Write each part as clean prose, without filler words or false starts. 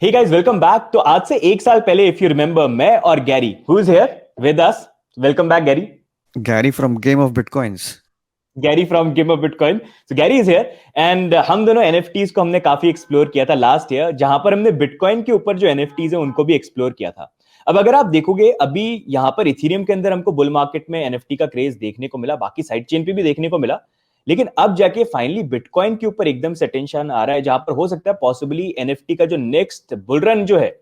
Hey guys, welcome back. तो आज से एक साल पहले, इफ यू रिमेंबर, मैं और Gary, who is here with us, welcome back Gary. Gary from Game of Bitcoins. Gary from game of bitcoin. So Gary is here and हम दोनों एनएफटीज को हमने काफी एक्सप्लोर किया था लास्ट ईयर, जहां पर हमने बिटकॉइन के ऊपर जो एनएफटीज है उनको भी एक्सप्लोर किया था। अब अगर आप देखोगे, अभी यहाँ पर इथेरियम के अंदर हमको बुल मार्केट में एनएफटी का क्रेज देखने को मिला, बाकी साइड चेन पे भी देखने को मिला, लेकिन अब जाके फाइनली बिटकॉइन के ऊपर एकदम से टेंशन आ रहा है, जहां पर हो सकता है पॉसिबली एनएफटी का जो नेक्स्ट बुल रन जो है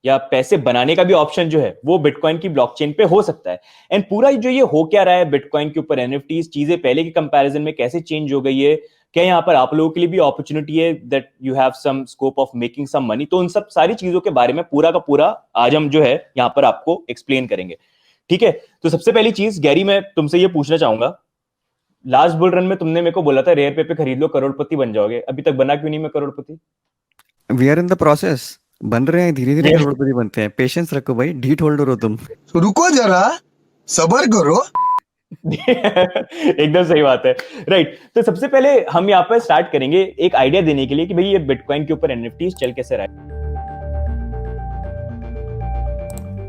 या पैसे बनाने का भी ऑप्शन जो है वो बिटकॉइन की ब्लॉकचेन पे हो सकता है। एंड पूरा जो ये हो क्या रहा है बिटकॉइन के ऊपर, एनएफटीज चीजें पहले के कंपैरिजन में कैसे चेंज हो गई है, क्या यहाँ पर आप लोगों के लिए भी अपॉर्चुनिटी है that you have some scope of making some money, तो उन सब सारी चीजों के बारे में पूरा का पूरा आज हम जो है यहाँ पर आपको एक्सप्लेन करेंगे। ठीक है, तो सबसे पहली चीज गैरी, मैं तुमसे ये पूछना चाहूंगा, लास्ट बुल रन में तुमने मेरे को बोला था रेयर पे खरीद लो, करोड़पति बन जाओगे, अभी तक बना क्यों नहीं मैं करोड़पति? We are in the process. बन रहे हैं, धीरे धीरे करोड़पति बनते हैं। पेशेंस रखो भाई, ढीठ होल्डर हो तुम। रुको जरा, सबर करो। एकदम सही बात है। राइट, तो सबसे पहले हम यहाँ पर स्टार्ट करेंगे एक आइडिया देने के लिए कि भाई ये बिटकॉइन के ऊपर एनएफटीज चल कैसे रहा है।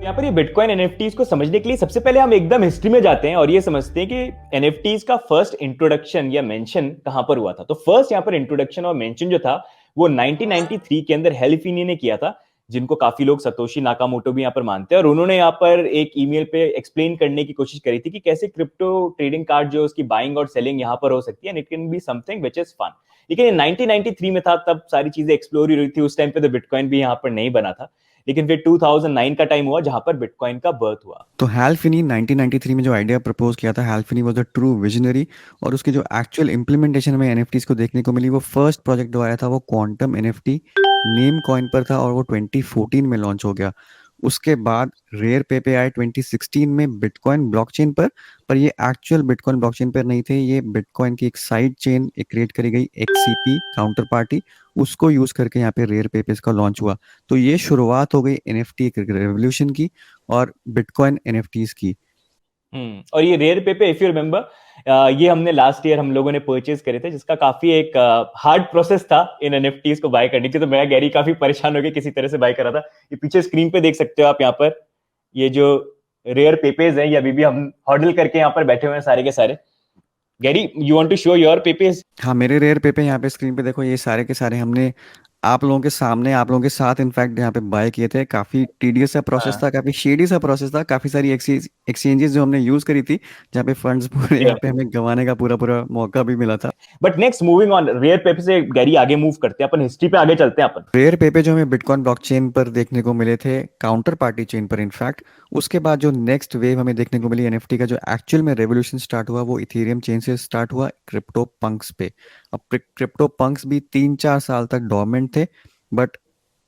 यहाँ पर ये बिटकॉइन एनएफटीज को समझने के लिए सबसे पहले हम एकदम हिस्ट्री में जाते हैं और ये समझते हैं कि एनएफटीज का फर्स्ट इंट्रोडक्शन या मेंशन कहां पर हुआ था। तो फर्स्ट यहाँ पर इंट्रोडक्शन और मेंशन जो था वो 1993 के अंदर हेल फिनी ने किया था, जिनको काफी लोग सतोशी नाकामोटो भी यहाँ पर मानते हैं, और उन्होंने यहाँ पर एक ईमेल पे एक्सप्लेन करने की कोशिश करी थी कि कैसे क्रिप्टो ट्रेडिंग कार्ड जो उसकी बाइंग और सेलिंग यहाँ पर हो सकती है and it can be something which is fun. लेकिन ये 1993 में था, तब सारी चीजें एक्सप्लोर ही रही थी, उस टाइम पे तो बिटकॉइन भी यहाँ पर नहीं बना था। लेकिन फिर 2009 का टाइम हुआ जहां पर बिटकॉइन का बर्थ हुआ। तो हैल फिनी 1993 में जो आइडिया प्रपोज किया था, Hal Finney was a true visionary. और उसकी जो एक्चुअल इम्प्लीमेंटेशन में एनएफटीज को देखने को मिली, वो फर्स्ट प्रोजेक्ट जो आया था वो क्वांटम एनएफटी नेम कॉइन पर था और वो 2014 में लॉन्च हो गया। उसके बाद रेयर पे आए 2016 में बिटकॉइन ब्लॉकचेन पर ये एक्चुअल बिटकॉइन ब्लॉकचेन पर नहीं थे। ये बिटकॉइन की एक साइड चेन एक क्रिएट करी गई, एक्ससीपी काउंटर पार्टी, उसको यूज करके यहाँ पे रेयर पेपेस का लॉन्च हुआ। तो ये शुरुआत हो गई एनएफटी रेवोल्यूशन की और बिटकॉइन एनएफटीज की। और ये rare paper, if you remember, ये हमने लास्ट ईयर हम लोगों ने परचेज करे थे, जिसका काफी एक हार्ड प्रोसेस था इन एनएफटीज को बाय करने की। तो मैं गैरी काफी परेशान हो गया किसी तरह से बाय करा था। ये पीछे स्क्रीन पे देख सकते हो आप, यहाँ पर ये जो रेयर पेपर्स हैं ये अभी भी हम हॉडल करके यहाँ पर बैठे हुए हैं सारे के सारे। Gary, you want to show your papers? हाँ, मेरे रेयर पेपर यहाँ पे स्क्रीन पे देखो, ये सारे के सारे हमने आप लोगों के सामने, आप लोगों के साथ इनफैक्ट यहाँ पे बाय किए थे। काफी टीडियस सा प्रोसेस था, काफी शेडी सा प्रोसेस था, काफी सारी एक्सचेंजेस जो हमने यूज करी थी, जहाँ पे फंड्स पूरे यहाँ पे हमें गंवाने का पूरा पूरा मौका भी मिला था। But next, moving on, rare paper से गैरी आगे मूव करते हैं, अपन हिस्ट्री पे आगे चलते हैं अपन। रेयर पेपर जो हमें बिटकॉइन ब्लॉकचेन पर देखने को मिले थे, काउंटर पार्टी चेन पर इनफैक्ट, उसके बाद जो नेक्स्ट वेव हमें देखने को मिली एनएफटी का, जो एक्चुअल में रेवोल्यूशन स्टार्ट हुआ, वो इथेरियम चेन से स्टार्ट हुआ क्रिप्टो पंक्स पे। अब क्रिप्टो पंक्स भी 3-4 साल तक डोरमेंट थे, बट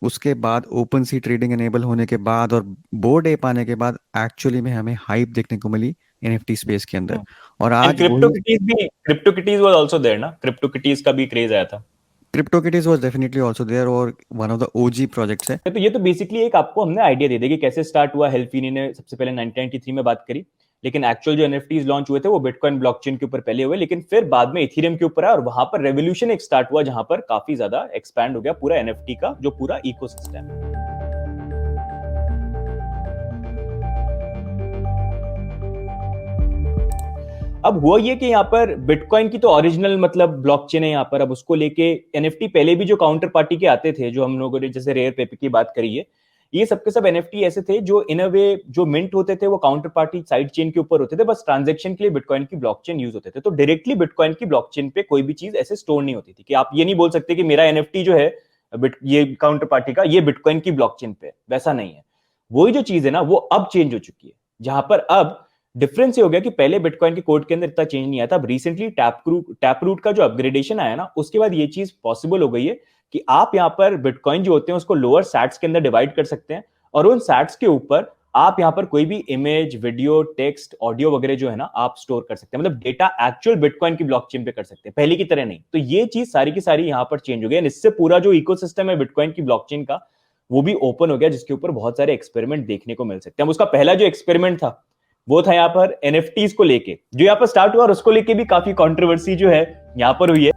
उसके बाद ओपन सी ट्रेडिंग एनेबल होने के बाद और बोर्ड ऐप आने के बाद एक्चुअली में हमें हाइप देखने को मिली एनएफटी स्पेस के अंदर। और एंड आज क्रिप्टो वही किटीज भी, crypto kitties was also there ना, क्रिप्टो किटीज का भी क्रेज आया था। CryptoKitties was definitely also there और one of the OG projects है। तो ये तो बेसिकली एक आपको हमने आइडिया दे दिया कि कैसे स्टार्ट हुआ। हेल्फिनी ने सबसे पहले 1993 में बात करी, लेकिन एक्चुअल जो एनएफटीज लॉन्च हुए थे वो बिटकॉइन ब्लॉकचेन के ऊपर पहले हुए, लेकिन फिर बाद में इथेरियम के ऊपर आया और वहां पर रेवोल्यूशन एक स्टार्ट हुआ, जहां पर काफी ज्यादा एक्सपैंड हो गया पूरा एनएफटी का जो पूरा इकोसिस्टम है। अब हुआ ये कि यहाँ पर बिटकॉइन की तो ओरिजिनल मतलब ब्लॉकचेन है यहाँ पर, अब उसको लेके एनएफटी पहले भी जो काउंटर पार्टी के आते थे, जो हम लोगों ने जैसे रेयर पेपर की बात करी है, ये सबके सब एनएफटी ऐसे थे जो इन अ वे जो मिंट होते थे वो काउंटर पार्टी साइड चेन के ऊपर होते थे, बस ट्रांजैक्शन के लिए बिटकॉइन की ब्लॉकचेन यूज होते थे। तो डायरेक्टली बिटकॉइन की ब्लॉकचेन पे कोई भी चीज ऐसे स्टोर नहीं होती थी कि आप ये नहीं बोल सकते कि मेरा एनएफटी जो है ये काउंटर पार्टी का ये बिटकॉइन की ब्लॉकचेन पे, वैसा नहीं है। वही जो चीज है ना वो अब चेंज हो चुकी है, जहां पर अब डिफरेंस ये हो गया कि पहले बिटकॉइन के कोड के अंदर इतना चेंज नहीं आया था। अब रिसेंटली टैप रूट का जो अपग्रेडेशन आया ना, उसके बाद ये चीज पॉसिबल हो गई है कि आप यहाँ पर बिटकॉइन जो होते हैं उसको लोअर सैट्स के अंदर डिवाइड कर सकते हैं, और उन सैट्स के ऊपर आप यहाँ पर कोई भी इमेज, वीडियो, टेक्स्ट, ऑडियो वगैरह जो है ना आप स्टोर कर सकते हैं, मतलब डेटा एक्चुअल बिटकॉइन की ब्लॉकचेन पे कर सकते हैं, पहले की तरह नहीं। तो ये चीज सारी की सारी यहाँ पर चेंज हो गई, इससे पूरा जो इकोसिस्टम है बिटकॉइन की ब्लॉकचेन का वो भी ओपन हो गया, जिसके ऊपर बहुत सारे एक्सपेरिमेंट देखने को मिल सकते हैं। उसका पहला जो एक्सपेरिमेंट था वो था यहाँ पर एनएफटीज को लेके, जो यहाँ पर स्टार्ट हुआ, और उसको लेके भी काफी कंट्रोवर्सी जो है यहाँ पर हुई है।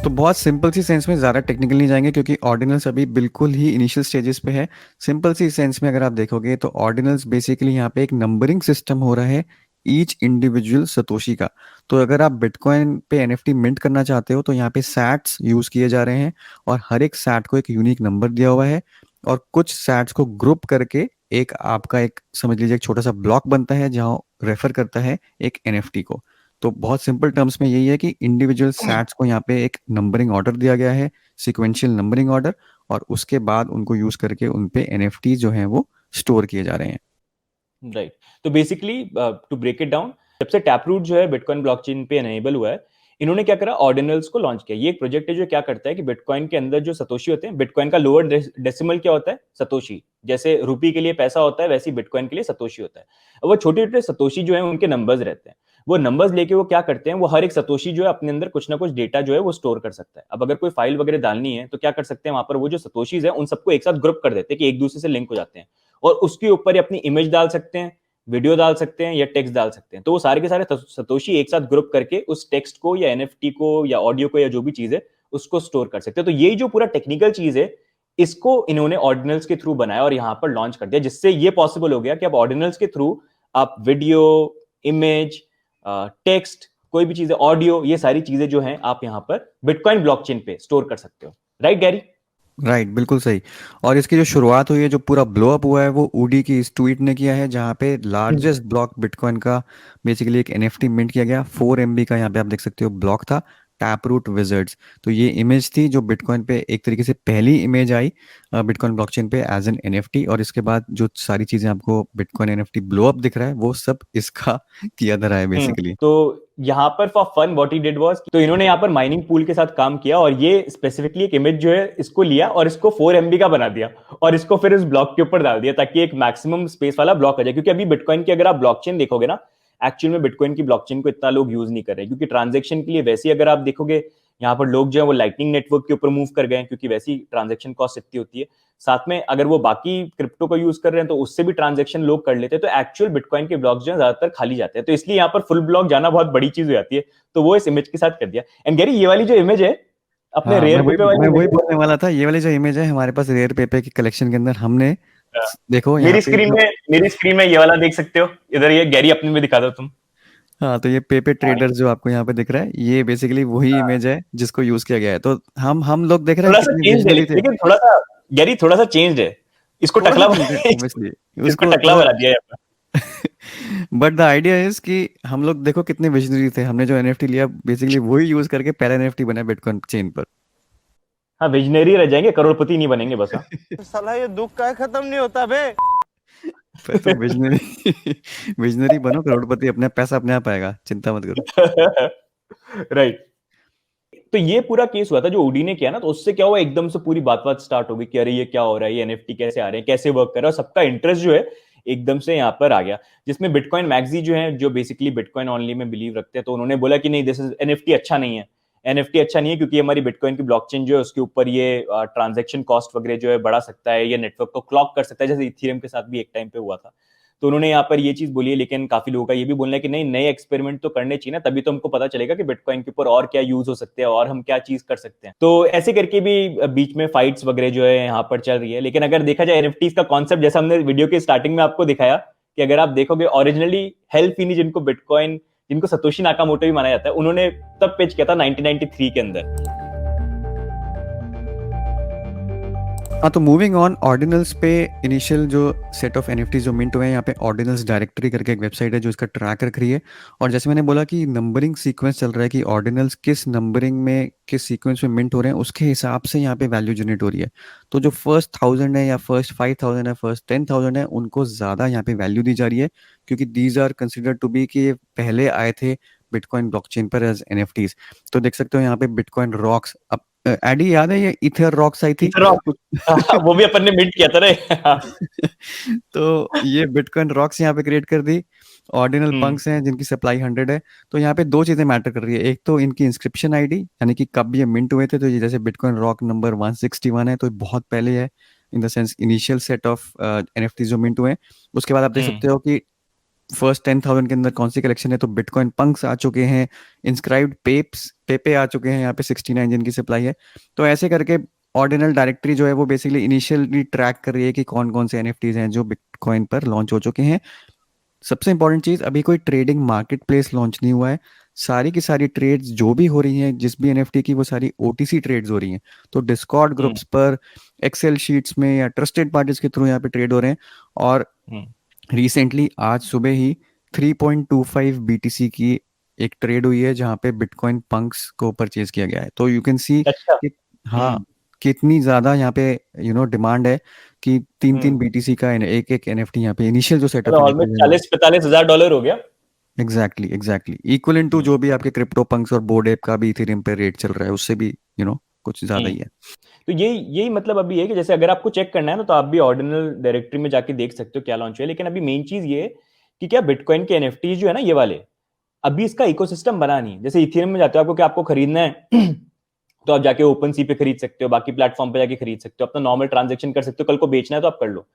तो बहुत सिंपल सी सेंस में ज़्यादा टेक्निकल नहीं जाएंगे क्योंकि ऑर्डिनल्स अभी बिल्कुल ही इनिशियल स्टेजेस पे है। सिंपल सी सेंस में अगर आप देखोगे तो ऑर्डिनल्स बेसिकली यहाँ पे एक नंबरिंग सिस्टम हो रहा है ईच इंडिविजुअल सतोशी का। तो अगर आप बिटकॉइन पे एनएफटी मिंट करना चाहते हो तो यहाँ पे सैट्स यूज़ किए जा रहे हैं और हर एक सैट को एक यूनिक नंबर दिया हुआ है और कुछ सैट्स को ग्रुप करके एक आपका एक समझ लीजिए एक छोटा सा ब्लॉक बनता है जहाँ रेफर करता है एक एनएफटी को। तो बहुत सिंपल टर्म्स में यही है कि इंडिविजुअल सैट्स को यहाँ पे एक नंबरिंग ऑर्डर दिया गया है, सिक्वेंशियल नंबरिंग ऑर्डर, और उसके बाद उनको यूज करके उन पे एनएफटी जो हैं वो स्टोर किए जा रहे हैं। राइट। तो basically to break it down, जब से टैपरूट जो है बिटकॉइन ब्लॉकचेन पे एनेबल हुआ है, इन्होंने क्या करा, ऑर्डिनल्स को लॉन्च किया। ये एक प्रोजेक्ट है जो क्या करता है कि बिटकॉइन के अंदर जो सतोशी होते हैं, बिटकॉइन का लोअर डेसिमल क्या होता है, सतोशी। जैसे रुपी के लिए पैसा होता है, वैसे ही बिटकॉइन के लिए सतोशी होता है। अब वो छोटे छोटे सतोशी जो है उनके नंबर्स रहते हैं। वो नंबर्स लेके वो क्या करते हैं, वो हर एक सतोशी जो है अपने अंदर कुछ ना कुछ डेटा जो है वो स्टोर कर सकता है। अब अगर कोई फाइल वगैरह डालनी है तो क्या कर सकते हैं, वहां पर वो जो सतोशीज है उन सबको एक साथ ग्रुप कर देते हैं कि एक दूसरे से लिंक हो जाते हैं, और उसके ऊपर अपनी इमेज डाल सकते हैं, वीडियो डाल सकते हैं या टेक्स्ट डाल सकते हैं। तो वो सारे के सारे सतोशी एक साथ ग्रुप करके उस टेक्स्ट को या एनएफटी को या ऑडियो को या जो भी चीज है उसको स्टोर कर सकते हैं। तो ये जो पूरा टेक्निकल चीज है, इसको इन्होंने ऑर्डिनल्स के थ्रू बनाया और यहां पर लॉन्च कर दिया, जिससे ये पॉसिबल हो गया कि अब ऑर्डिनल्स के थ्रू आप वीडियो, इमेज, टेक्स्ट, कोई भी चीजें, ऑडियो, ये सारी चीजें जो हैं आप यहां पर बिटकॉइन ब्लॉकचेन पे स्टोर कर सकते हो। Right Gary? राइट, बिल्कुल सही। और इसकी जो शुरुआत हुई है, जो पूरा ब्लो अप हुआ है, वो ऊडी की इस ट्वीट ने किया है जहाँ पे लार्जेस्ट ब्लॉक बिटकॉइन का बेसिकली एक एनएफटी मिंट किया गया। 4 MB का यहाँ पे आप देख सकते हो ब्लॉक था, टैप रूट विजर्ड्स। तो ये इमेज थी जो बिटकॉइन पे एक तरीके से पहली इमेज आई बिटकॉइन ब्लॉकचेन पे एज एन एनएफटी, और इसके बाद जो सारी चीज़ें आपको बिटकॉइन एनएफटी ब्लो अप दिख रहा है वो सब इसका किया धरा है बेसिकली। तो यहाँ पर for fun what he did was, तो इन्होंने यहाँ पर माइनिंग पूल के साथ काम किया और ये स्पेसिफिकली एक इमेज जो है इसको लिया और इसको 4 MB का बना दिया और इसको फिर इस ब्लॉक के ऊपर डाल दिया ताकि एक मैक्सिमम स्पेस वाला ब्लॉक आ जाए। क्योंकि अभी बिटकॉइन की अगर आप ब्लॉकचेन देखोगे ना, एक्चुअल में बिटकॉइन की ब्लॉकचेन को इतना लोग यूज नहीं कर रहे, क्योंकि ट्रांजेक्शन के लिए वैसे ही अगर आप देखोगे यहाँ पर लोग जो है वो लाइटनिंग नेटवर्क के ऊपर मूव कर गए, क्योंकि वैसी ट्रांजेक्शन कॉस्ट इतनी होती है। साथ में अगर वो बाकी क्रिप्टो को यूज कर रहे हैं तो उससे भी ट्रांजेक्शन लोग कर लेते हैं, तो एक्चुअल बिटकॉइन के ब्लॉक्स जो है ज्यादातर खाली जाते हैं। तो इसलिए यहाँ पर फुल ब्लॉक जाना बहुत बड़ी चीज हो जाती है, तो वो इस इमेज के साथ कर दिया। एंड गैरी, ये वाली जो इमेज है अपने हाँ, रेयर पेपर मैं वाली वही इमेज बोलने वाला था। ये वाली जो इमेज है हमारे पास रेयर पेपर की कलेक्शन के अंदर, हमने है, देखो यहाँ मेरी पे स्क्रीन जो, में मेरी स्क्रीन में ये वाला देख सकते हो इधर, ये गैरी अपने में दिखा दो तुम। हाँ, तो ये पेपर हाँ, ट्रेडर जो आपको यहाँ पे दिख रहा है, ये बेसिकली वही हाँ। इमेज है जिसको यूज किया गया है। तो हम लोग देख रहे हैं थोड़ा सा कितनी चेंज है, विजनरी थे। लेकिन थोड़ा सा गैरी, थोड़ा सा चेंज है, इसको थोड़ा सा टकला चेंज है ऑब्वियसली इसको उसको टकला थोड़ा। बना दिया है यहाँ बट द आइडिया इज कि हम लोग देखो कितने विजनरी थे, हमने जो एनएफटी लिया बेसिकली वही यूज करके पहला एनएफटी बना बिटकॉइन चेन पर। हाँ, विजनरी रह जाएंगे, करोड़पति नहीं बनेंगे बस। हाँ। साला ये दुख का खत्म नहीं होता बे। तो विजनरी विजनरी बनो, करोड़पति, अपने पैसा अपने आप आएगा, चिंता मत करो। राइट। तो ये पूरा केस हुआ था जो ओडी ने किया ना, तो उससे क्या हुआ, एकदम से पूरी बात बात स्टार्ट हो गई कि अरे ये क्या हो रहा है, ये एनएफटी कैसे आ रहे हैं, कैसे वर्क कर रहा है, और सबका इंटरेस्ट जो है एकदम से यहाँ पर आ गया। जिसमें बिटकॉइन मैगजी जो है, जो बेसिकली बिटकॉइन ऑनली में बिलीव रखते हैं, तो उन्होंने बोला कि नहीं, दिस इज एनएफटी अच्छा नहीं है। एनएफटी अच्छा नहीं है क्योंकि हमारी बिटकॉइन की ब्लॉकचेन जो है उसके ऊपर ये ट्रांजेक्शन कॉस्ट वगैरह जो है बढ़ा सकता है, ये नेटवर्क को क्लॉक कर सकता है, जैसे इथेरियम के साथ भी एक टाइम पे हुआ था। तो उन्होंने यहाँ पर ये चीज बोली है, लेकिन काफी लोगों का ये भी बोलना है कि नहीं, नए एक्सपेरिमेंट तो करने चाहिए ना, तभी तो हमको पता चलेगा कि बिटकॉइन के ऊपर और क्या यूज हो सकते हैं और हम क्या चीज कर सकते हैं। तो ऐसे करके भी बीच में फाइट्स वगैरह जो है यहाँ पर चल रही है। लेकिन अगर देखा जाए एनएफटीज का कॉन्सेप्ट, जैसा हमने वीडियो के स्टार्टिंग में आपको दिखाया कि अगर आप देखोगे ओरिजिनली हेल फिनी, जिनको बिटकॉइन, जिनको सतोशी नाकामोटो भी माना जाता है, उन्होंने तब पेज किया था 1993 के अंदर। हाँ, तो मूविंग ऑन, ऑर्डिनल्स पे इनिशियल जो सेट ऑफ एनएफटीज जो मिंट हुए हैं, यहाँ पे ऑर्डिनल्स डायरेक्टरी करके एक वेबसाइट है जो इसका ट्रैक रख रही है। और जैसे मैंने बोला कि नंबरिंग सीक्वेंस चल रहा है कि ऑर्डिनल्स किस नंबरिंग में, किस सीक्वेंस में मिंट हो रहे हैं, उसके हिसाब से यहाँ पे वैल्यू जनरेट हो रही है। तो जो फर्स्ट 1000 है या फर्स्ट 5000 है, फर्स्ट 10,000 है, उनको ज़्यादा यहाँ पे वैल्यू दी जा रही है क्योंकि these are considered to be कि ये पहले आए थे बिटकॉइन ब्लॉकचेन पर एज एनएफटीज। तो देख सकते हो यहाँ पे बिटकॉइन रॉक्स, अब एडी याद है ये इथर रॉक्स आई थी वो भी अपन ने मिंट किया था रे। तो ये बिटकॉइन रॉक्स यहाँ पे क्रिएट कर दी। ऑर्डिनल पंक्स हैं जिनकी सप्लाई 100 है। तो यहाँ पे दो चीजें मैटर कर रही है, एक तो इनकी इंस्क्रिप्शन आईडी, यानी कि कब ये मिंट हुए थे। तो ये जैसे बिटकॉइन रॉक नंबर 161 है, तो ये बहुत पहले है, in the sense initial set of NFT जो मिंट हुए हैं। उसके बाद आप देख सकते हो कि फर्स्ट 10,000 के अंदर कौन सी कलेक्शन है, तो बिटकॉइन पंक्स आ चुके हैं, इंस्क्राइब्ड पेपे आ चुके हैं, यहाँ पे 69 जिनकी सप्लाई है। तो ऐसे करके ऑर्डिनल डायरेक्टरी जो है वो बेसिकली इनिशियली ट्रैक कर रही है कि कौन कौन से एनएफटीज हैं जो बिटकॉइन पर लॉन्च हो चुके हैं। सबसे इंपॉर्टेंट चीज, अभी कोई ट्रेडिंग मार्केट प्लेस लॉन्च नहीं हुआ है। सारी की सारी ट्रेड्स जो भी हो रही हैं जिस भी एनएफटी की, वो सारी ओटीसी ट्रेड्स हो रही हैं। तो डिस्कॉर्ड हम्म ग्रुप्स पर, एक्सेल शीट्स में या ट्रस्टेड पार्टीज के थ्रू यहाँ पे ट्रेड हो रहे हैं। और हम्म रिसेंटली आज सुबह ही 3.25 बीटीसी की एक ट्रेड हुई है जहाँ पे बिटकॉइन पंक्स को परचेज किया गया है। तो यू कैन सी अच्छा। कि हाँ, हम्म कितनी ज्यादा यहाँ पे डिमांड है कि तीन तीन हम्म बीटीसी का एक एक एनएफटी यहाँ पे इनिशियल जो सेटअप मतलब है देखा ऑलमोस्ट जाए। 40-45 हज़ार डॉलर हो गया। एग्जैक्टली एग्जैक्टली इक्वलेंट टू हम्म जो भी आपके क्रिप्टो पंक्स और बोर्ड एप का भी इथेरियम पे रेट चल रहा है, उससे भी कुछ ज्यादा ही हम्म है। तो यही मतलब अभी है कि जैसे अगर आपको चेक करना है ना, तो आप भी ऑर्डिनल डायरेक्टरी में जाके देख सकते हो क्या लॉन्च हुआ है। लेकिन अभी मेन चीज ये है कि क्या बिटकॉइन के एनएफटी जो है ना ये वाले, अभी इसका इकोसिस्टम बना नहीं। जैसे इथेरियम में जाते हो आपको, क्या आपको खरीदना है तो आप जाके ओपन सी पे खरीद सकते हो, बाकी प्लेटफॉर्म पे जाके खरीद सकते हो, अपना नॉर्मल ट्रांजेक्शन कर सकते हो, कल को बेचना है तो आप कर लो।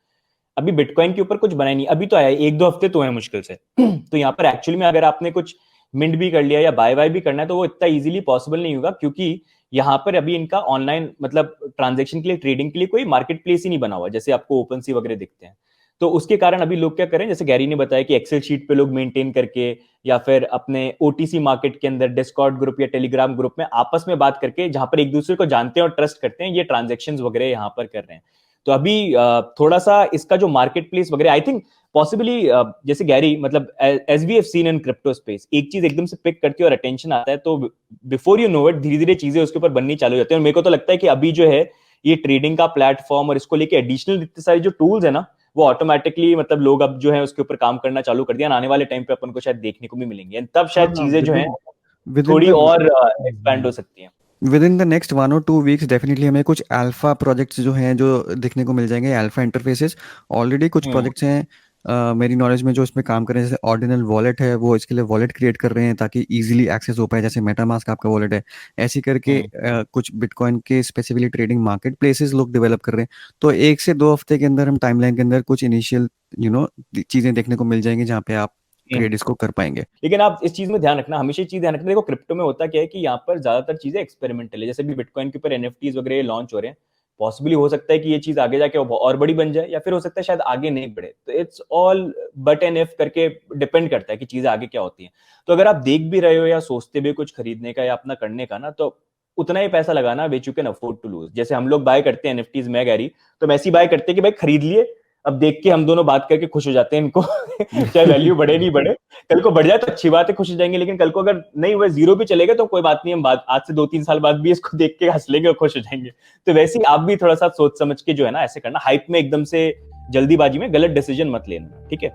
अभी बिटकॉइन के ऊपर कुछ बना ही नहीं, अभी तो आया है, 1-2 हफ्ते तो है मुश्किल से। तो यहाँ पर एक्चुअली में अगर आपने कुछ मिंट भी कर लिया या बाय बाय भी करना है तो वो इतना इजीली पॉसिबल नहीं होगा, क्योंकि यहाँ पर अभी इनका ऑनलाइन मतलब ट्रांजेक्शन के लिए, ट्रेडिंग के लिए कोई मार्केट प्लेस ही नहीं बना हुआ, जैसे आपको ओपन सी वगैरह दिखते हैं। तो उसके कारण अभी लोग क्या करें, जैसे गैरी ने बताया कि एक्सेल शीट पे लोग मेंटेन करके या फिर अपने ओटीसी मार्केट के अंदर डिस्कॉर्ड ग्रुप या टेलीग्राम ग्रुप में आपस में बात करके, जहां पर एक दूसरे को जानते हैं और ट्रस्ट करते हैं, ये ट्रांजेक्शन वगैरह यहाँ पर कर रहे हैं। तो अभी थोड़ा सा इसका जो मार्केट प्लेस वगैरह, आई थिंक पॉसिबली, जैसे गैरी मतलब as we have seen in crypto space, एक चीज एकदम से पिक करती है और अटेंशन आता है, तो बिफोर यू नो इट धीरे धीरे चीजें उसके ऊपर बननी चालू हो जाती है। और मेरे को तो लगता है कि अभी जो है ये ट्रेडिंग का प्लेटफॉर्म और इसको लेके एडिशनल इतने सारे जो टूल्स है ना, वो ऑटोमेटिकली मतलब लोग अब जो है उसके ऊपर काम करना चालू कर दिया। आने वाले टाइम पे अपन को शायद देखने को भी मिलेंगे, तब हाँ शायद हाँ, चीजें जो है विद इन थोड़ी द और एक्सपैंड हो सकती हैं। विद इन द नेक्स्ट 1 और 2 वीक्स डेफिनेटली हमें कुछ अल्फा प्रोजेक्ट्स जो हैं जो दिखने को मिल जाएंगे, अल्फा इंटरफेसेस। ऑलरेडी कुछ हम्म प्रोजेक्ट्स हैं मेरी नॉलेज में जो इसमें काम कर रहे हैं, जैसे ऑर्डिनल वॉलेट है, वो इसके लिए वॉलेट क्रिएट कर रहे हैं ताकि इजीली एक्सेस हो पाए, जैसे मेटामास्क आपका वॉलेट है। ऐसी करके हम्म कुछ बिटकॉइन के स्पेसिफिकली ट्रेडिंग मार्केट प्लेसेस लोग डेवलप कर रहे हैं। तो 1 से 2 हफ्ते के अंदर हम टाइमलाइन के अंदर कुछ इनिशियल चीज़ें देखने को मिल जाएंगी जहाँ पे आप हम्म। ट्रेड इसको कर पाएंगे। लेकिन आप इस चीज में ध्यान रखना, हमेशा ये चीज ध्यान रखना, देखो क्रिप्टो में होता क्या है कि यहाँ पर ज्यादातर चीजें एक्सपेरिमेंटल है। जैसे भी बिटकॉइन के ऊपर एनएफटीज वगैरह लॉन्च हो रहे हैं, पॉसिबली हो सकता है कि ये चीज आगे जाके और बड़ी बन जाए, या फिर हो सकता है शायद आगे नहीं बढ़े। तो it's all but and if करके डिपेंड करता है कि चीजें आगे क्या होती हैं। तो अगर आप देख भी रहे हो या सोचते भी कुछ खरीदने का या अपना करने का ना, तो उतना ही पैसा लगाना which you can afford to lose. जैसे हम लोग बाय करते हैं एनएफटीज, मैं गैरी, तो हम ऐसी बाय करते हैं कि भाई खरीद लिए, अब देख के हम दोनों बात करके खुश हो जाते हैं इनको चाहे वैल्यू बढ़े नहीं बढ़े, कल को बढ़ जाए तो अच्छी बात है, खुश हो जाएंगे। लेकिन कल को अगर नहीं हुआ, जीरो भी चलेगा तो कोई बात नहीं, हम बात आज से 2-3 साल बाद भी इसको देख के हंस लेंगे और खुश हो जाएंगे। तो वैसे ही आप भी थोड़ा सा सोच समझ के जो है ना ऐसे करना, हाइप में एकदम से जल्दीबाजी में गलत डिसीजन मत लेना, ठीक है।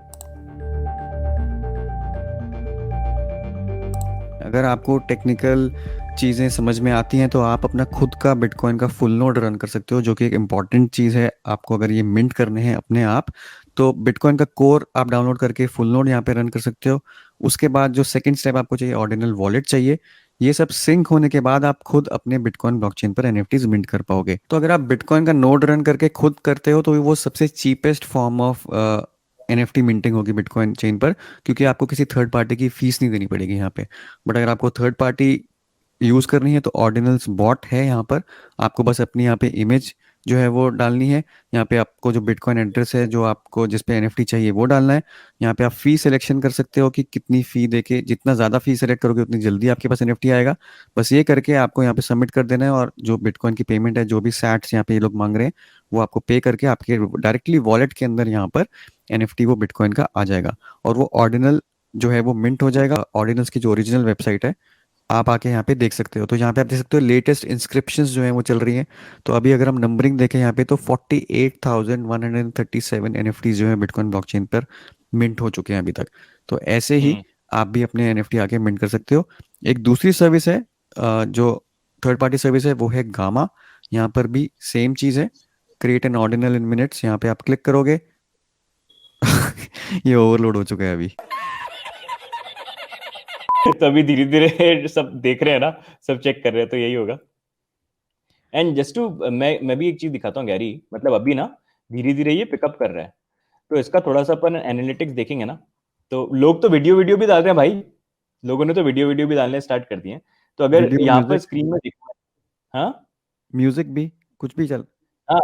अगर आपको टेक्निकल चीज़ें समझ में आती हैं तो आप अपना खुद का बिटकॉइन का फुल नोड रन कर सकते हो, जो कि एक इम्पॉर्टेंट चीज़ है आपको। अगर ये मिंट करने हैं अपने आप, तो बिटकॉइन का कोर आप डाउनलोड करके फुल नोड यहाँ पे रन कर सकते हो। उसके बाद जो सेकंड स्टेप आपको चाहिए, ऑर्डिनल वॉलेट चाहिए। ये सब सिंक होने के बाद आप खुद अपने बिटकॉइन ब्लॉकचेन पर एनएफटीज मिंट कर पाओगे। तो अगर आप बिटकॉइन का नोड रन करके खुद करते हो तो वो सबसे cheapest form of NFT minting होगी बिटकॉइन चेन पर, क्योंकि आपको किसी थर्ड पार्टी की फीस नहीं देनी पड़ेगी यहाँ पे। बट अगर आपको थर्ड पार्टी यूज़ करनी है तो ऑर्डिनल्स बॉट है यहाँ पर। आपको बस अपनी यहाँ पे इमेज जो है वो डालनी है। यहाँ पे आपको जो बिटकॉइन एड्रेस है जो आपको जिस पे एनएफटी चाहिए वो डालना है। यहाँ पे आप फ़ी सिलेक्शन कर सकते हो कि कितनी फ़ी देके, जितना ज़्यादा फ़ी सेलेक्ट करोगे उतनी जल्दी आपके पास एनएफटी आएगा। बस ये करके आपको यहाँ पे सबमिट कर देना है, और जो बिटकॉइन की पेमेंट है, जो भी सैट्स यहाँ पे ये लोग मांग रहे हैं, वो आपको पे करके आपके डायरेक्टली वॉलेट के अंदर यहाँ पर एनएफटी वो बिटकॉइन का आ जाएगा। और वो ऑर्डिनल जो है वो मिंट हो जाएगा। ऑर्डिनल्स की जो ओरिजिनल वेबसाइट है आप आके यहाँ पे देख सकते हो। तो यहाँ पे आप देख सकते हो लेटेस्ट इंस्क्रिप्शंस जो हैं वो चल रही हैं। तो अभी अगर हम नंबरिंग देखें यहाँ पे, तो 48,137 एनएफटी जो है बिटकॉइन ब्लॉकचेन पर मिंट हो चुके हैं अभी तक। तो ऐसे ही हम्म आप भी अपने एनएफटी आके मिंट कर सकते हो। एक दूसरी सर्विस है जो थर्ड पार्टी सर्विस है, वो है गामा। यहाँ पर भी सेम चीज़ है, create an ordinal in minutes. यहाँ पे आप क्लिक करोगे ये ओवरलोड हो चुका है अभी। तो अभी धीरे धीरे सब देख रहे हैं ना, सब चेक कर रहे हैं, तो यही होगा। एंड जस्ट टू, मैं भी एक चीज दिखाता हूँ गैरी, मतलब अभी ना धीरे धीरे ये पिकअप कर रहा है। तो इसका थोड़ा सा अपन एनालिटिक्स देखेंगे ना, तो लोग तो वीडियो भी डाल रहे हैं भाई, लोगों ने तो वीडियो भी डालने स्टार्ट कर दिए हैं। तो अगर वीडियो, यहाँ पर म्यूजिक, स्क्रीन में देखो, हाँ म्यूजिक भी कुछ भी चल। हाँ,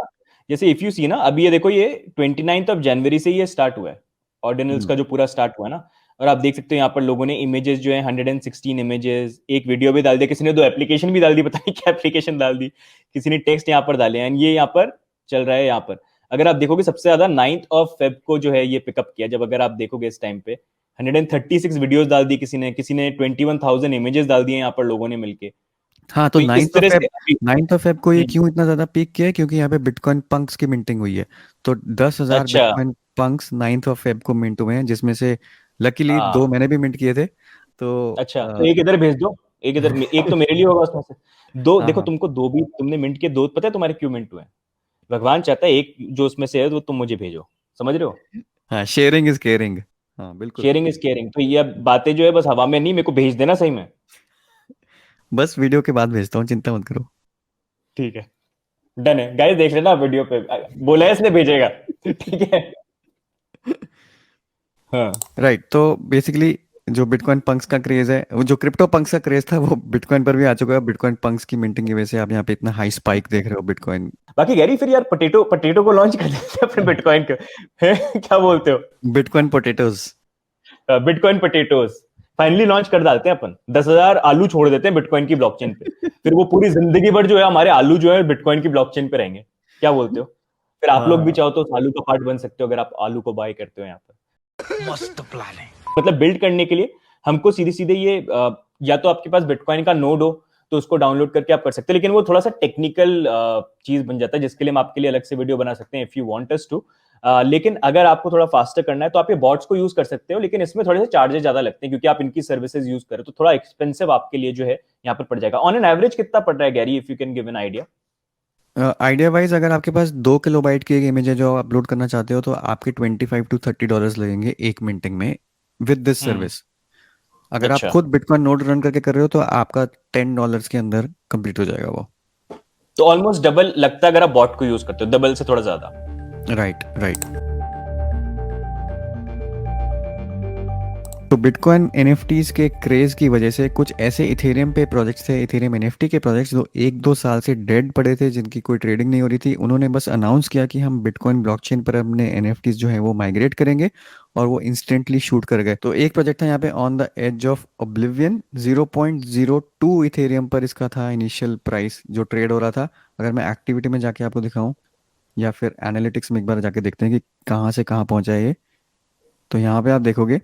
जैसे इफ यू सी ना, अभी ये देखो, ये 29 ऑफ जनवरी से ये स्टार्ट हुआ है, ऑर्डिनल्स हम्म, का जो पूरा स्टार्ट हुआ है ना। और आप देख सकते हो यहाँ पर लोगों ने इमेजेस जो है 116 इमेजेस, एक वीडियो भी डाल दिया, किसी ने 2 एप्लीकेशन भी डाल दी, पता नहीं क्या एप्लीकेशन डाल दी, किसी ने टेक्स्ट यहाँ पर डाले, एंड ये यहाँ पर चल रहा है यहाँ पर। अगर आप देखोगे सबसे ज्यादा 9th ऑफ फेब को जो है ये पिकअप किया, जब अगर आप देखोगे इस टाइम पे 136 वीडियोस डाल दी किसी ने 21,000 इमेजेस डाल दिए यहाँ पर लोगों ने मिलके। हाँ, तो तो इस तरह से अभी 9th ऑफ फेब को ये हम्म, क्यों इतना ज्यादा पीक किया है, क्योंकि यहाँ पे बिटकॉइन पंक्स की मिंटिंग हुई है। तो 10,000 अच्छा, bitcoin Punk's 9th of Feb को मिंट हुए हैं, जिसमें से लकीली 2 हाँ, मैंने भी मिंट किए थे। तो अच्छा, तो एक इधर भेज दो, एक इधर, एक तो मेरे लिए होगा उसमें से दो। हाँ देखो, हाँ तुमको दो भी तुमने मिंट किए, दो पता है तुम्हारे क्यों मिंट हुए हैं? भगवान चाहता है एक जो उसमें से है वो तुम मुझे भेजो, समझ रहे हो? हाँ, शेयरिंग इज केयरिंग। हाँ बिल्कुल। Sharing is caring. तो ये बातें जो है बस हवा में नहीं, मेरे को भेज देना सही में। बस वीडियो के बाद भेजता हूँ, चिंता मत करो। ठीक है, डन है गाइस, देख लेना वीडियो पे, बोला है इसने भेजेगा। ठीक है, हाँ, राइट, तो बेसिकली जो बिटकॉइन पंक्स का क्रेज है, वो जो क्रिप्टो पंक्स का क्रेज था, वो बिटकॉइन पर भी आ चुका है। बिटकॉइन पंक्स की मिंटिंग की वजह से आप यहाँ पे इतना हाई स्पाइक देख रहे हो बिटकॉइन। बाकी गैरी फिर यार पोटेटो पोटेटो को लॉन्च कर देते हैं अपने बिटकॉइन को। हैं? क्या बोलते हो? Bitcoin potatoes. Bitcoin potatoes finally launch कर डालते हैं अपन, 10,000 आलू छोड़ देते हैं बिटकॉइन की ब्लॉकचेन पे, फिर वो पूरी जिंदगी भर जो है हमारे आलू जो है बिटकॉइन की ब्लॉकचेन पे रहेंगे। क्या बोलते हो? फिर आप लोग भी हाँ चाहो तो उस आलू का पार्ट बन सकते हो, अगर आप आलू को बाय करते हो यहाँ पर। मस्त प्लान है। मतलब बिल्ड करने के लिए हमको सीधे सीधे ये या तो आपके पास बिटकॉइन का नोड हो तो उसको डाउनलोड करके आप कर सकते हैं, लेकिन वो थोड़ा सा टेक्निकल चीज बन जाता है, जिसके लिए हम आपके लिए अलग से वीडियो बना सकते हैं if you want us to. लेकिन अगर आपको थोड़ा फास्टर करना है तो आप ये बॉट्स को यूज कर सकते हो, लेकिन इसमें थोड़े से चार्जेस ज्यादा लगते हैं क्योंकि आप इनकी सर्विसेज यूज करें, तो थोड़ा एक्सपेंसिव आपके लिए जो है यहाँ पर पड़ जाएगा। ऑन एन एवरेज कितना पड़ रहा है Gary, if you can give an idea? Idea wise, अगर आपके पास 2 किलोबाइट की एक इमेज है जो आप अपलोड करना चाहते हो, तो आपके $25 to $30 लगेंगे एक मिनटिंग में विद दिस हम्म, सर्विस। अगर आप अच्छा, खुद बिटकॉइन नोड रन करके कर रहे हो तो आपका $10 के अंदर कंप्लीट हो जाएगा वो। तो ऑलमोस्ट डबल लगता है अगर आप बॉट को यूज करते हो, डबल से थोड़ा ज्यादा। Right right. तो बिटकॉइन एनएफटीज के क्रेज की वजह से कुछ ऐसे इथेरियम पे प्रोजेक्ट्स थे, इथेरियम एनएफटी के प्रोजेक्ट्स जो 1-2 साल से डेड पड़े थे, जिनकी कोई ट्रेडिंग नहीं हो रही थी, उन्होंने बस अनाउंस किया कि हम बिटकॉइन ब्लॉकचेन पर अपने एनएफटीज जो है वो माइग्रेट करेंगे, और वो इंस्टेंटली शूट कर गए। तो एक प्रोजेक्ट था यहाँ पे on the edge of oblivion, 0.02 Ethereum पर इसका था इनिशियल प्राइस जो ट्रेड हो रहा था। अगर मैं एक्टिविटी में जाके आपको दिखाऊं, या फिर एनालिटिक्स में एक बार जाके देखते हैं कि कहाँ से कहाँ पहुंचा है ये, तो यहाँ पे आप देखोगे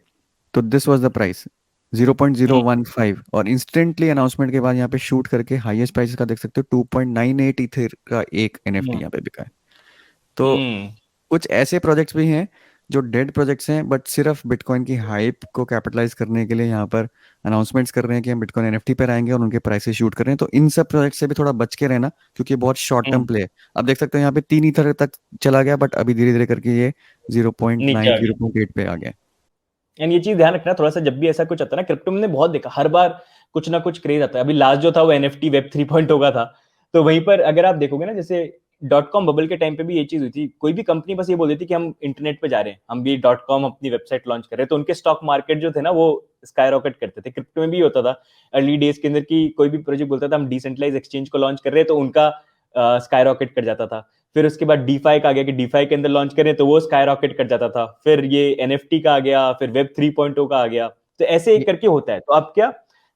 तो दिस वाज द प्राइस 0.015, और इंस्टेंटली अनाउंसमेंट के बाद यहाँ पे शूट करके हाईएस्ट प्राइस का देख सकते हो, 2.98 इथर का एक एनएफटी हम्म, यहाँ पे बिका है। तो हम्म, कुछ ऐसे प्रोजेक्ट्स भी हैं जो डेड प्रोजेक्ट्स हैं, बट सिर्फ बिटकॉइन की हाइप को कैपिटलाइज करने के लिए यहाँ पर अनाउंसमेंट्स कर रहे हैं कि हम बिटकॉइन एनएफटी पर आएंगे और उनके प्राइसेस शूट कर रहे हैं। तो इन सब प्रोजेक्ट से भी थोड़ा बच के रहना, क्योंकि ये बहुत शॉर्ट टर्म हम्म, प्ले है। अब देख सकते हो यहाँ पे 3 ईथर तक चला गया, बट अभी धीरे धीरे करके ये नीचे 0.9 आ गया। 0.8 पे आ गया। एंड ये चीज ध्यान रखना थोड़ा सा, जब भी ऐसा कुछ आता है ना, क्रिप्टो में बहुत देखा, हर बार कुछ ना कुछ क्रेज आता है। अभी लास्ट जो था वो एनएफटी वेब 3.0 का था, तो वहीं पर अगर आप देखोगे ना, जैसे डॉट कॉम बबल के टाइम पे भी ये चीज हुई थी, कोई भी कंपनी बस ये बोल देती कि हम इंटरनेट पे जा रहे हैं, हम भी डॉट कॉम अपनी वेबसाइट लॉन्च कर रहे हैं, तो उनके स्टॉक मार्केट जो थे ना वो स्काई रॉकेट करते थे। क्रिप्टो में भी होता था अर्ली डेज के अंदर की, कोई भी प्रोजेक्ट बोलता था हम डिसेंट्रलाइज एक्सचेंज को लॉन्च कर रहे हैं, तो उनका स्काई रॉकेट कर जाता था। फिर उसके बाद डीफाई का आ गया कि डीफाई के अंदर लॉन्च करें, तो वो स्काई रॉकेट कर जाता था। फिर ये एनएफटी का आ गया, फिर वेब 3.0 का आ गया। तो ऐसे एक करके होता है। तो आप क्या,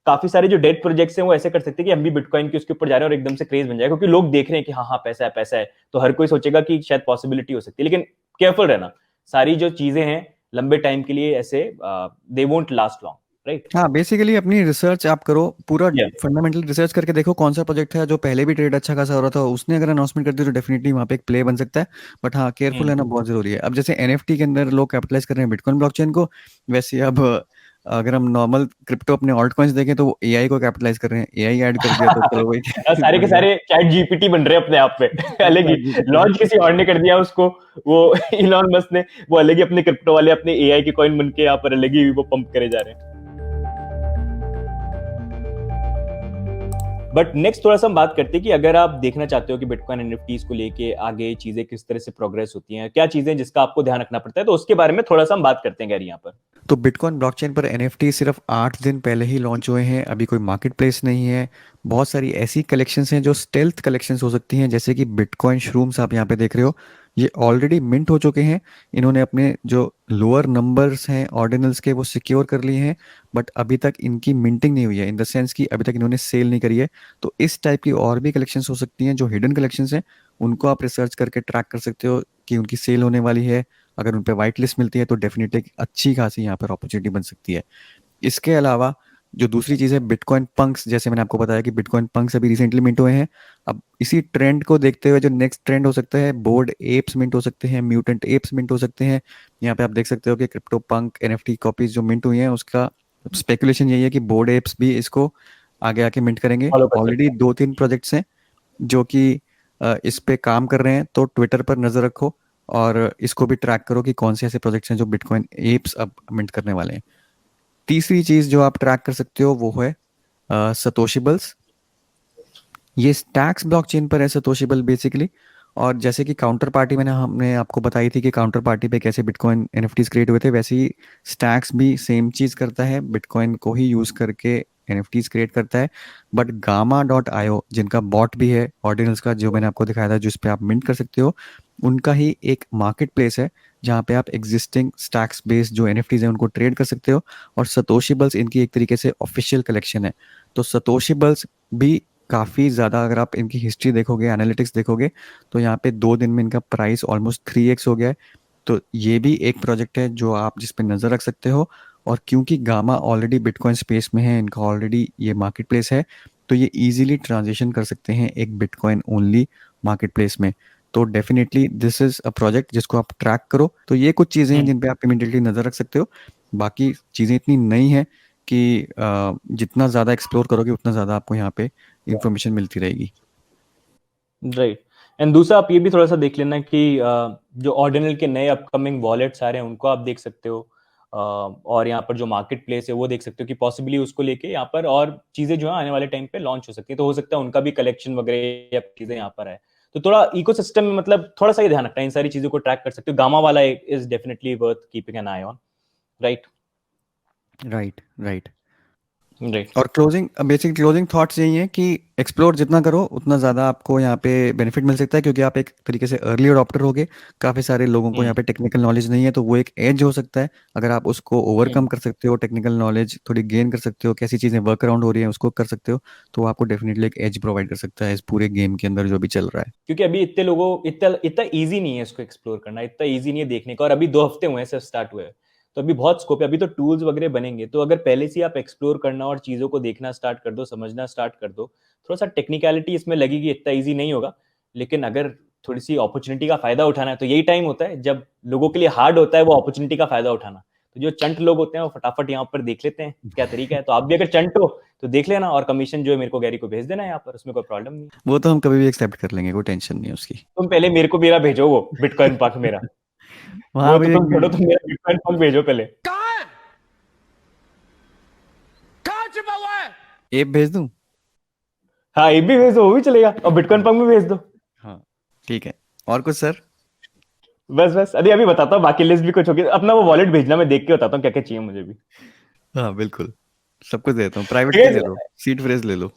काफी सारे जो डेड प्रोजेक्ट्स हैं वो ऐसे कर सकते हैं कि हम भी बिटकॉइन के उसके ऊपर जा रहे हैं और एकदम से क्रेज बन जाए, क्योंकि लोग देख रहे हैं कि हाँ हाँ पैसा है पैसा है, तो हर कोई सोचेगा कि शायद पॉसिबिलिटी हो सकती है। लेकिन केयरफुल रहना, सारी जो चीजें हैं लंबे टाइम के लिए ऐसे they won't last long, right? हाँ, बेसिकली अपनी रिसर्च आप करो, पूरा या फंडामेंटल रिसर्च करके देखो कौन सा प्रोजेक्ट है जो पहले भी ट्रेड अच्छा खासा हो रहा था, उसने अगर अनाउंसमेंट कर दी तो डेफिनेटली वहाँ पे एक प्ले बन सकता है। बट हाँ, केयरफुल रहना बहुत जरूरी है। अब जैसे एनएफटी के अंदर लोग कैपिटलाइज कर रहे हैं बिटकॉइन ब्लॉकचेन को, वैसे अब अगर हम नॉर्मल क्रिप्टो अपने ऑल्ट कॉइन्स देखें तो वो एआई को कैपिटलाइज कर रहे हैं। एआई ऐड कर दिया तो चलो वही सारे के बढ़िया। सारे चैट जीपीटी बन रहे हैं अपने आप पे। अलग ही चैट जीपीटी। लॉन्च किसी और ने कर दिया उसको, वो इलॉन मस्क ने, वो अलग ही अपने क्रिप्टो वाले अपने एआई के कॉइन बन के यहाँ पर अलग ही वो पंप करे जा रहे हैं। बट नेक्स्ट थोड़ा सा हम बात करते हैं कि अगर आप देखना चाहते हो कि बिटकॉइन एनएफटीज को लेके आगे चीजें किस तरह से प्रोग्रेस होती हैं, क्या चीजें जिसका आपको ध्यान रखना पड़ता है, तो उसके बारे में थोड़ा सा हम बात करते हैं गैरी यहाँ पर। तो बिटकॉइन ब्लॉकचेन पर एनएफटी सिर्फ 8 दिन पहले ही लॉन्च हुए हैं, अभी कोई मार्केट प्लेस नहीं है। बहुत सारी ऐसी कलेक्शंस हैं जो स्टेल्थ कलेक्शंस हो सकती हैं, जैसे कि बिटकॉइन श्रूम्स आप यहाँ पे देख रहे हो, ये ऑलरेडी मिंट हो चुके हैं। इन्होंने अपने जो लोअर नंबर्स हैं ऑर्डिनल्स के वो सिक्योर कर लिए हैं, बट अभी तक इनकी मिंटिंग नहीं हुई है, इन द सेंस कि अभी तक इन्होंने सेल नहीं करी है। तो इस टाइप की और भी कलेक्शंस हो सकती हैं जो हिडन कलेक्शंस हैं, उनको आप रिसर्च करके ट्रैक कर सकते हो कि उनकी सेल होने वाली है। अगर उन पे वाइट लिस्ट मिलती है तो डेफिनेटली एक अच्छी खासी यहाँ पर अपॉर्चुनिटी बन सकती है। इसके अलावा जो दूसरी चीज़ है बिटकॉइन पंक्स, जैसे मैंने आपको बताया कि बिटकॉइन पंक्स अभी रिसेंटली मिंट हुए हैं। अब इसी ट्रेंड को देखते हुए जो नेक्स्ट ट्रेंड हो सकता है, बोर्ड एप्स मिंट हो सकते हैं, म्यूटेंट एप्स मिंट हो सकते हैं। यहाँ पे आप देख सकते हो कि क्रिप्टो पंक एनएफटी कॉपीज जो मिंट हुई हैं उसका स्पेकुलेशन यही है कि बोर्ड एप्स भी इसको आगे आके मिंट करेंगे। फॉलो कर सकते ऑलरेडी हैं। 2-3 प्रोजेक्ट्स हैं जो कि इस पे काम कर रहे हैं, तो ट्विटर पर नज़र रखो और इसको भी ट्रैक करो कि कौन से ऐसे प्रोजेक्ट्स हैं जो बिटकॉइन एप्स अब मिंट करने वाले हैं। तीसरी चीज़ जो आप ट्रैक कर सकते हो वो है सतोशिबल्स। ये स्टैक्स ब्लॉकचेन पर है सतोशिबल बेसिकली। और जैसे कि काउंटर पार्टी हमने आपको बताई थी कि काउंटर पार्टी पे कैसे बिटकॉइन एनएफटीज क्रिएट हुए थे, वैसे ही स्टैक्स भी सेम चीज़ करता है, बिटकॉइन को ही यूज़ करके एनएफटीज क्रिएट करता है। बट गामा.io जिनका बॉट भी है ऑर्डिनल्स का, जो मैंने आपको दिखाया था जिस पे आप मिंट कर सकते हो, उनका ही एक मार्केट प्लेस है जहाँ पे आप एग्जिस्टिंग स्टैक्स बेस्ड जो एनएफटीज हैं उनको ट्रेड कर सकते हो। और सतोशिबल्स इनकी एक तरीके से ऑफिशियल कलेक्शन है। तो सतोशिबल्स भी काफ़ी ज़्यादा, अगर आप इनकी हिस्ट्री देखोगे, एनालिटिक्स देखोगे, तो यहाँ पे 2 दिन में इनका प्राइस ऑलमोस्ट 3x हो गया है। तो ये भी एक प्रोजेक्ट है जो आप जिस पे नज़र रख सकते हो। और क्योंकि गामा ऑलरेडी बिटकॉइन स्पेस में है, इनका ऑलरेडी ये मार्केट प्लेस है, तो ये इजीली ट्रांजिशन कर सकते हैं एक बिटकॉइन ओनली मार्केट प्लेस में। तो definitely this is a project जिसको आप ट्रैक करो। तो ये कुछ चीज़ें हैं जिन पे आप इमीडिएटली नज़र रख सकते हो। बाकी चीज़ें इतनी नई हैं कि जितना ज़्यादा एक्सप्लोर करोगे उतना ज़्यादा आपको यहाँ पे इंफॉर्मेशन मिलती रहेगी। राइट। एंड दूसरा आप ये भी थोड़ा सा देख लेना कि जो ऑर्डिनल के नए अपकमिंग वॉलेट्स आ रहे हैं उनको आप देख सकते हो, और यहाँ पर जो मार्केट प्लेस है वो देख सकते हो कि पॉसिबली उसको लेके यहाँ पर और चीजें जो है आने वाले टाइम पे लॉन्च हो सकती है, तो हो सकता है उनका भी कलेक्शन वगैरह या चीजें यहाँ पर है। तो थोड़ा इकोसिस्टम में मतलब थोड़ा सा ही ध्यान रखना है, इन सारी चीजों को ट्रैक कर सकते हो। गामा वाला is definitely worth keeping an I on. Right. Right, right. Right. और बेसिक क्लोजिंग थॉट्स यही है कि एक्सप्लोर जितना करो उतना ज़्यादा आपको यहाँ पे बेनिफिट मिल सकता है, क्योंकि आप एक तरीके से अर्ली अडॉप्टर होगे। काफ़ी सारे लोगों को यहाँ पे टेक्निकल नॉलेज नहीं है, तो वो एक एज हो सकता है। अगर आप उसको ओवरकम कर सकते हो, टेक्निकल नॉलेज थोड़ी गेन कर सकते हो, कैसी चीज़ें वर्क अराउंड हो रही हैं उसको कर सकते हो, तो वो आपको डेफिनेटली एक एज प्रोवाइड कर सकता है इस पूरे गेम के अंदर जो भी चल रहा है। क्योंकि अभी इतने लोगों इतना इतना इजी नहीं है इसको एक्सप्लोर करना, इतना इजी नहीं है देखने का, और अभी 2 हफ्ते हुए हैं सिर्फ स्टार्ट हुए हैं, तो अभी बहुत स्कोप है, अभी तो टूल्स वगैरह बनेंगे। तो अगर पहले से आप एक्सप्लोर करना और चीजों को देखना स्टार्ट कर दो, समझना स्टार्ट कर दो, थोड़ा सा टेक्निकलिटी इसमें लगेगी, इतना इजी नहीं होगा। लेकिन अगर थोड़ी सी अपॉर्चुनिटी का फायदा उठाना है तो यही टाइम होता है जब लोगों के लिए हार्ड होता है वो अपॉर्चुनिटी का फायदा उठाना। तो जो चंट लोग होते हैं वो फटाफट यहाँ पर देख लेते हैं क्या तरीका है। तो आप भी अगर चंट हो तो देख लेना, और कमीशन जो है मेरे को गैरी को भेज देना यहाँ पर, उसमें कोई प्रॉब्लम नहीं। वो तो हम कभी भी एक्सेप्ट कर लेंगे, कोई टेंशन नहीं है उसकी। तुम पहले मेरे को मेरा भेजो, वो बिटकॉइन पार्क मेरा, वहाँ वो तो भी एक तुम छोड़ो, तुम मेरा बिटकॉइन पार्क भेजो पहले। ऐप भेज दूँ? हाँ ये भी भेज दो, वो भी चलेगा, और बिटकॉइन पार्क में भेज दो। हाँ ठीक है। और कुछ सर? बस बस अभी अभी बताता हूँ, बाकी लिस्ट भी कुछ होगी। अपना वो वॉलेट भेजना, मैं देख के बताता हूँ क्या क्या चाहिए मुझे भी। हाँ बिल्कुल, सब कुछ देता हूँ, प्राइवेट ठीक की है। ले लो, सीट फ्रेज ले लो।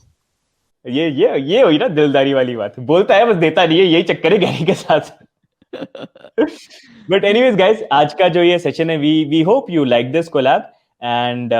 ये हुई ना दिलदारी वाली बात, बोलता है बस देता नहीं है, यही चक्कर है गैरी के साथ। बट एनीवेज गाइस, आज का जो ये सेशन है, we hope you like this collab, and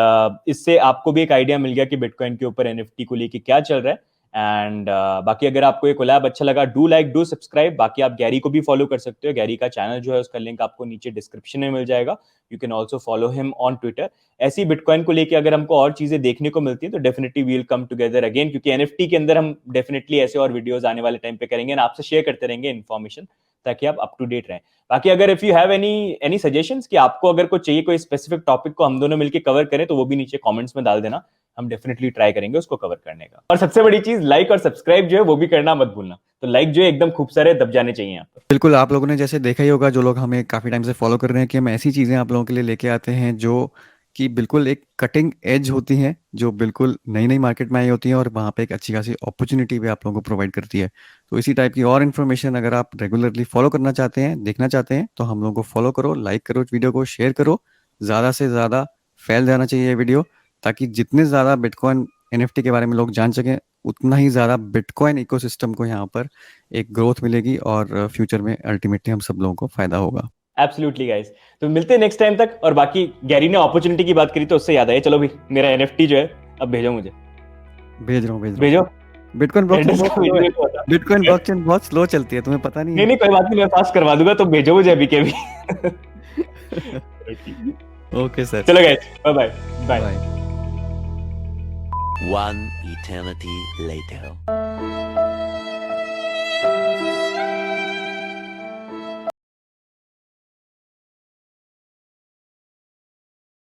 इससे आपको भी एक आइडिया मिल गया कि बिटकॉइन के ऊपर एनएफटी को लेके क्या चल रहा है। एंड बाकी अगर आपको ये कोलैब अच्छा लगा, डू लाइक, डू सब्सक्राइब। बाकी आप गैरी को भी फॉलो कर सकते हो, गैरी का चैनल जो है उसका लिंक आपको नीचे डिस्क्रिप्शन में मिल जाएगा। You can also follow him on Twitter. ऐसी बिटकॉइन को लेके अगर हमको और चीजें देखने को मिलती है तो definitely we will come together again, क्योंकि एनएफटी के अंदर हम डेफिनेटली ऐसे और वीडियोस आने वाले टाइम पे करेंगे, आपसे शेयर करते रहेंगे इन्फॉर्मेशन, ताकि आप अप टू डेट रहें। बाकी अगर if you have any suggestions कि आपको अगर कोई चाहिए, कोई स्पेसिफिक टॉपिक को हम दोनों मिलकर कवर करें, तो वो भी नीचे कमेंट्स में डाल देना, हम डेफिनेटली ट्राई करेंगे उसको कवर करने का। और सबसे बड़ी चीज, लाइक और सब्सक्राइब जो है वो भी करना मत भूलना। तो लाइक जो है एकदम खूब सारे दब जाने चाहिए यहाँ पर। बिल्कुल, आप लोगों ने जैसे देखा ही होगा, जो लोग हमें काफ़ी टाइम से फॉलो कर रहे हैं, कि हम ऐसी चीज़ें आप लोगों के लिए लेके आते हैं जो कि बिल्कुल एक कटिंग एज होती हैं जो बिल्कुल नई नई मार्केट में आई होती हैं और वहाँ पे एक अच्छी खासी अपॉर्चुनिटी भी आप लोगों को प्रोवाइड करती है। तो इसी टाइप की और इन्फॉर्मेशन अगर आप रेगुलरली फॉलो करना चाहते हैं, देखना चाहते हैं, तो हम लोगों को फॉलो करो, लाइक करो, वीडियो को शेयर करो। ज़्यादा से ज़्यादा फैल जाना चाहिए ये वीडियो, ताकि जितने ज़्यादा बिटकॉइन एनएफटी के बारे में लोग जान सकें, उतना ही ज़्यादा बिटकॉइन इकोसिस्टम को यहाँ पर एक ग्रोथ मिलेगी और फ्यूचर में अल्टीमेटली हम सब लोगों को फायदा होगा। एब्सोल्युटली गाइस, तो मिलते हैं नेक्स्ट टाइम तक। और बाकी गैरी ने अपॉर्चुनिटी की बात करी तो उससे याद आया, चलो भी मेरा एनएफटी जो है अब भेजो मुझे। भेज रहा हूँ। भेजो बिटकॉइन ब्लॉकचेन एड्रेस बहुत को स्लो है। भेजो तो बता। बिटकॉइन ब्लॉकचेन बहुत स्लो चलती है, तुम्हें पता नहीं नहीं है। नहीं कोई बात नहीं, मैं फास्ट करवा दूंगा, तो भेजो मुझे अभी के अभी। ओके सर, चलो guys, bye bye bye. Bye. One eternity later.